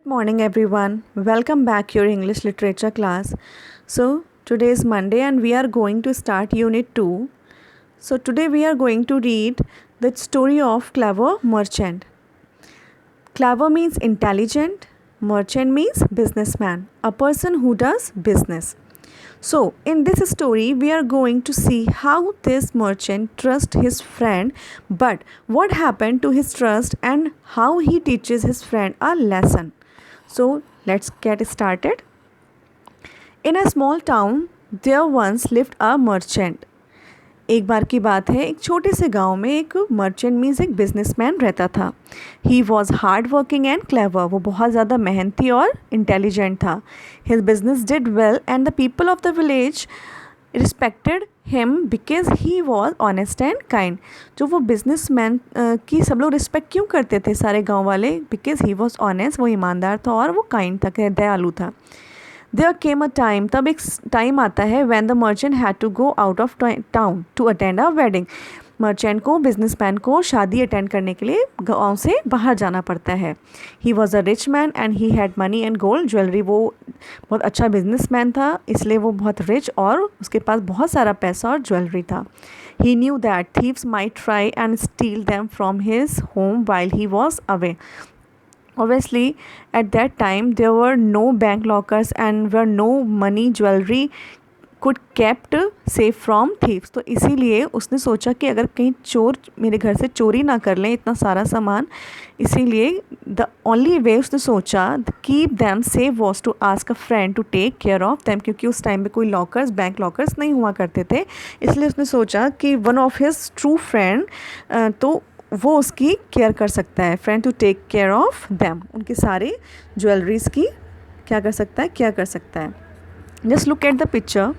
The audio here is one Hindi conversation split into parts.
Morning everyone. Welcome back your English literature class. So today is Monday and we are going to start unit 2. So today we are going to read the story of clever merchant. Clever means intelligent, merchant means businessman, a person who does business. So, in this story, we are going to see how this merchant trusts his friend, but what happened to his trust and how he teaches his friend a lesson. So, let's get started. In a small town, there once lived a merchant. एक बार की बात है, एक छोटे से गांव में एक मर्चेंट मीन्स एक बिजनेसमैन रहता था. He was hard working and clever. वो बहुत ज़्यादा मेहनती और इंटेलिजेंट था. His business did well and the people of the village respected him because he was honest and kind. जो वो बिजनेसमैन की सब लोग रिस्पेक्ट क्यों करते थे सारे गाँव वाले? बिकॉज ही वॉज ऑनेस्ट, वो ईमानदार था और वो काइंड था, दयालु था. There came a time, तब एक टाइम आता है when the merchant had to go out of town to attend a wedding. Merchant को, बिजनेसमैन को शादी अटेंड करने के लिए गाँव से बाहर जाना पड़ता है. He was a rich man and he had money and gold jewellery. वो बहुत अच्छा बिजनेसमैन था, इसलिए वो बहुत रिच और उसके पास बहुत सारा पैसा और ज्वेलरी था. He knew that thieves might try and steal them from his home while he was away. Obviously, at that time, there were no bank lockers and were no money jewelry could kept safe from thieves. तो इसीलिए उसने सोचा कि अगर कहीं चोर मेरे घर से चोरी ना कर लें इतना सारा सामान, इसीलिए द ओनली वे उसने सोचा keep them safe was to ask a friend to take care of them. क्योंकि उस टाइम पे कोई लॉकर्स, बैंक लॉकर्स नहीं हुआ करते थे, इसलिए उसने सोचा कि one of his true friend तो वो उसकी केयर कर सकता है. Friend to take care of them, उनकी सारी ज्वेलरीज की क्या कर सकता है, केयर कर सकता है. Just look at the picture.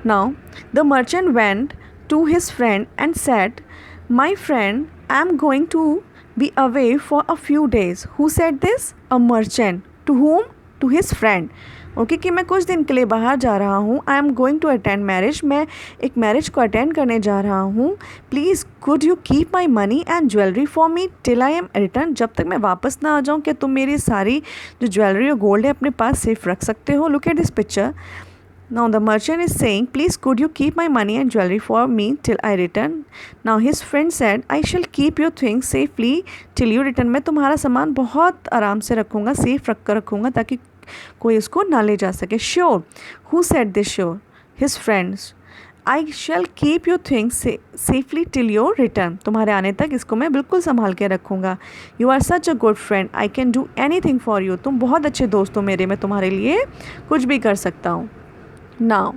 Now the merchant went to his friend and said, my friend, I am going to be away for a few days. Who said this? A merchant. To whom? To his friend. Okay कि मैं कुछ दिन के लिए बाहर जा रहा हूँ. I am going to attend marriage. मैं एक मैरिज को अटेंड करने जा रहा हूँ. Please could you keep my money and jewellery for me till I am return. जब तक मैं वापस ना आ जाऊँ, क्या तुम मेरी सारी जो ज्वेलरी और गोल्ड है अपने पास सेफ रख सकते हो? Look at this picture. Now the merchant is saying, please could you keep my money and jewelry for me till I return. Now his friend said, I shall keep your things safely till you return. मैं तुम्हारा सामान बहुत आराम से रखूँगा, सेफ रख कर रखूँगा ताकि कोई इसको ना ले जा सके. Sure. Who said this? Sure. His friends. I shall keep your things safely till your return. तुम्हारे आने तक इसको मैं बिल्कुल संभाल के रखूँगा. You are such a good friend. I can do anything for you. तुम बहुत अच्छे दोस्त हो मेरे, मैं तुम्हारे लिए कुछ भी कर सकता हूँ. Now,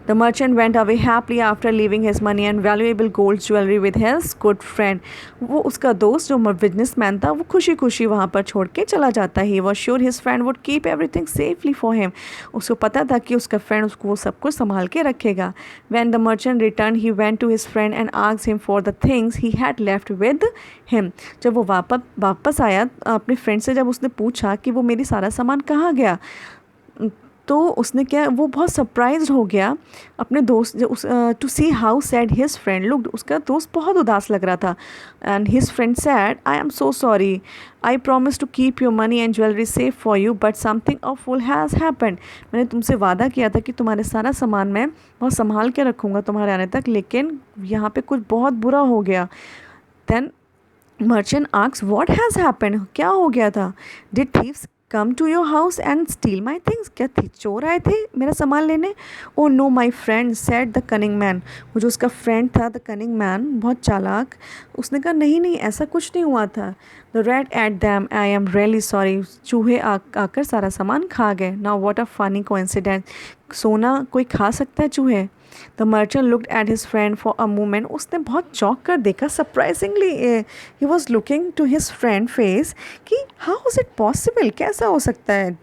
the merchant went away happily after leaving his money and valuable gold jewelry with his good friend. वो उसका दोस्त जो बिजनेसमैन था, वो खुशी खुशी वहाँ पर छोड़ के चला जाता है. He was sure his friend would keep everything safely for him. उसको पता था कि उसका फ्रेंड उसको वो सब कुछ संभाल के रखेगा. When the merchant returned, he went to his friend and asked him for the things he had left with him. जब वो वापस आया अपने फ्रेंड से, जब उसने पूछा कि वो मेरी सारा सामान कहाँ गया, तो उसने क्या, वो बहुत सरप्राइज्ड हो गया अपने दोस्त to see how sad his friend looked. उसका दोस्त बहुत उदास लग रहा था. And his friend said, I am so sorry, I promise to keep your money and jewellery safe for you but something awful has happened. मैंने तुमसे वादा किया था कि तुम्हारे सारा सामान मैं बहुत संभाल के रखूँगा तुम्हारे आने तक, लेकिन यहाँ पे कुछ बहुत बुरा हो गया. Then merchant asks, what has happened? क्या हो गया था? Did thieves come to your house and steal my things? क्या चोर आए थे मेरा सामान लेने? Oh no my friend said the cunning man. वो जो उसका फ्रेंड था, द कनिंग मैन, बहुत चालाक, उसने कहा नहीं नहीं ऐसा कुछ नहीं हुआ था. The rat ate them, I am really sorry. चूहे आकर सारा सामान खा गए. Now what a funny coincidence. सोना कोई खा सकता है चूहे? The merchant looked at his friend for a moment. उसने बहुत चौंक कर देखा. Surprisingly he was looking to his friend face कि हाउ इज़ इट पॉसिबल, कैसा हो सकता है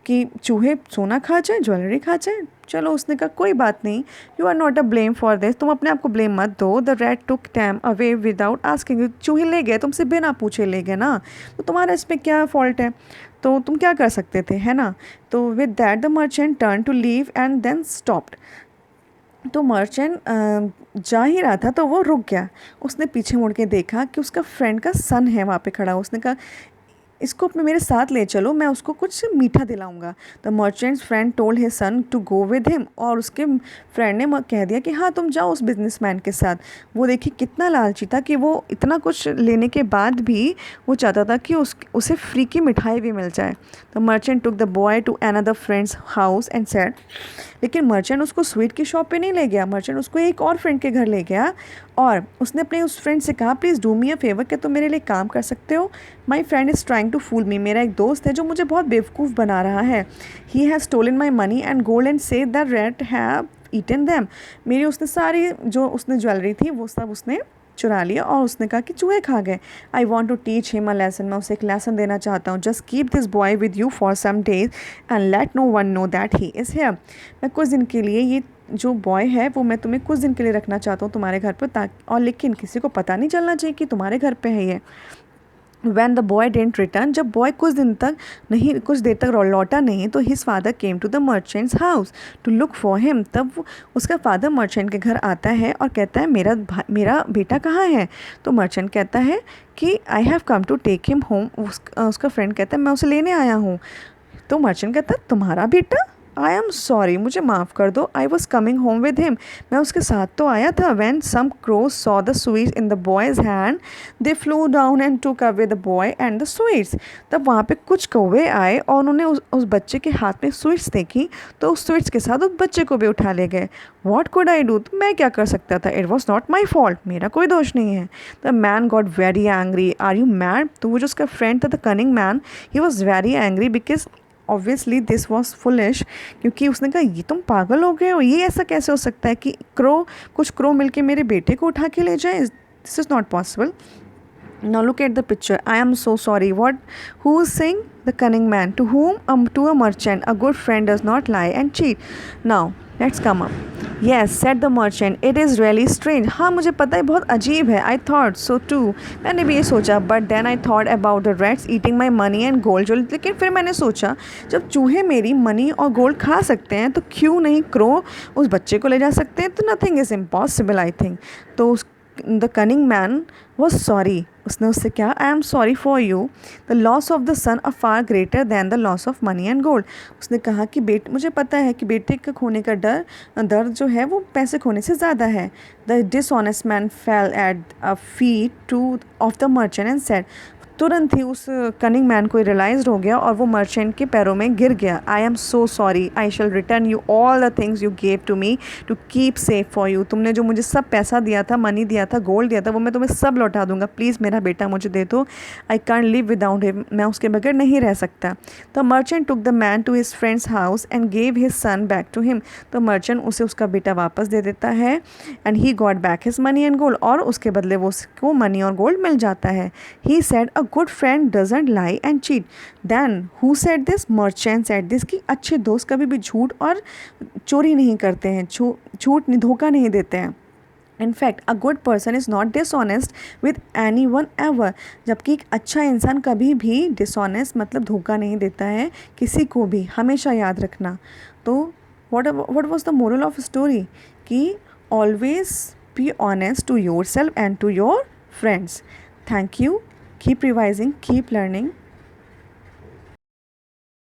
कि चूहे सोना खा जाए, ज्वेलरी खा जाए. चलो, उसने कहा कोई बात नहीं, you are not a blame for this. तुम अपने आप को ब्लेम मत दो. The rat took them away without asking. चूहे ले गए, तुमसे बिना पूछे ले गए ना, तो तुम्हारा इसमें क्या फ़ॉल्ट है? तो तुम क्या कर सकते थे, है ना? तो with that the merchant turn to leave and then stopped. तो मर्चेंट जा ही रहा था तो वो रुक गया. उसने पीछे मुड़ के देखा कि उसका फ्रेंड का सन है वहाँ पे खड़ा. उसने कहा इसको मेरे साथ ले चलो, मैं उसको कुछ मीठा दिलाऊंगा। The merchant's friend told his son to go with him, और उसके फ्रेंड ने कह दिया कि हाँ तुम जाओ उस बिजनेसमैन के साथ। वो देखिए कितना लालची था कि वो इतना कुछ लेने के बाद भी वो चाहता था कि उसे फ्री की मिठाई भी मिल जाए। The merchant took the boy to another friends house and said, लेकिन मर्चेंट उसको स्वीट की शॉप पे नहीं ले गया, मर्चेंट उसको एक और फ्रेंड के घर ले गया और उसने अपने उस फ्रेंड से कहा, please do me a favour, क्या तुम मेरे लिए काम कर सकते हो? My friend is trying to fool me, मेरा एक दोस्त है जो मुझे बहुत बेवकूफ़ बना रहा है। He has stolen my money and gold and say the rat have eaten them, मेरी उसने सारी जो उसने ज्वेलरी थी वो सब उसने चुरा लिया और उसने कहा कि चूहे खा गए। I want to teach him a lesson, मैं उसे एक लेसन देना चाहता हूँ। Just keep this boy with you for some days and let no one know that he is here, मैं कुछ दिन के लिए ये जो बॉय है वो मैं तुम्हें कुछ दिन के लिए रखना चाहता हूँ तुम्हारे घर पर, ताकि और लेकिन किसी को पता नहीं चलना चाहिए कि तुम्हारे घर पे है ये। When the boy didn't return, जब बॉय कुछ देर तक लौटा नहीं, तो his father came to the merchant's house to look for him, तब उसका फादर मर्चेंट के घर आता है और कहता है मेरा बेटा कहाँ है? तो मर्चेंट कहता है कि I have come to take him home, उसका फ्रेंड कहता है मैं उसे लेने आया हूँ। तो मर्चेंट कहता है तुम्हारा बेटा? आई एम सॉरी, मुझे माफ़ कर दो, I was coming home with him, मैं उसके साथ तो आया था। When some crows saw the sweets in the boy's hand they flew down and took away the boy and the sweets, तब वहाँ पे कुछ कौवे आए और उन्होंने उस बच्चे के हाथ में स्वीट्स देखी, तो उस स्वीट्स के साथ उस बच्चे को भी उठा ले गए। वॉट कुड आई डू, तो मैं क्या कर सकता था? It was not my fault, मेरा कोई दोष नहीं है। The man got very angry, are you mad, तो वो जो उसका फ्रेंड था the cunning man, he was very angry because obviously this was foolish, क्योंकि उसने कहा ये तुम पागल हो गए हो, ये ऐसा कैसे हो सकता है कि कुछ क्रो मिलके मेरे बेटे को उठा के ले जाए, this is not possible. Now look at the picture. I am so sorry. Who is saying? The cunning man. To whom? To a merchant. A good friend does not lie and cheat. Now let's come up. Yes, said the merchant. It is really strange. हाँ मुझे पता है बहुत अजीब है. I thought so too. मैंने भी ये सोचा. But then I thought about the rats eating my money and gold. लेकिन फिर मैंने सोचा जब चूहे मेरी मनी और गोल्ड खा सकते हैं तो क्यों नहीं क्रो उस बच्चे को ले जा सकते हैं? तो nothing is impossible I think. तो the cunning man was sorry, उसने उससे कहा I am sorry for you, the loss of the son a far greater than the loss of money and gold. उसने कहा कि मुझे पता है कि बेटे के खोने का दर्द जो है वो पैसे खोने से ज़्यादा है। The dishonest man fail at a feet two of the merchant and said, तुरंत ही उस कनिंग मैन को रियलाइज हो गया और वो मर्चेंट के पैरों में गिर गया। I am so sorry, I shall return you all the things you gave to me to keep safe for you, तुमने जो मुझे सब पैसा दिया था, मनी दिया था, गोल्ड दिया था, वो मैं तुम्हें सब लौटा दूंगा, प्लीज़ मेरा बेटा मुझे दे दो। I can't live without him, मैं उसके बगैर नहीं रह सकता। The merchant took the man to his friend's house and gave his son back to him, तो मर्चेंट उसे उसका बेटा वापस दे देता है and he got back his money and gold, और उसके बदले वो उसको मनी और गोल्ड मिल जाता है। He said a good friend doesn't lie and cheat, then who said this? Merchant said this, कि अच्छे दोस्त कभी भी झूठ और चोरी नहीं करते हैं, झूठ धोखा नहीं देते हैं। In fact, a good person is not dishonest with anyone ever, जबकि एक अच्छा इंसान कभी भी dishonest मतलब धोखा नहीं देता है किसी को भी, हमेशा याद रखना। तो what was the moral of story? कि always be honest to yourself and to your friends. Thank you. Keep revising, keep learning.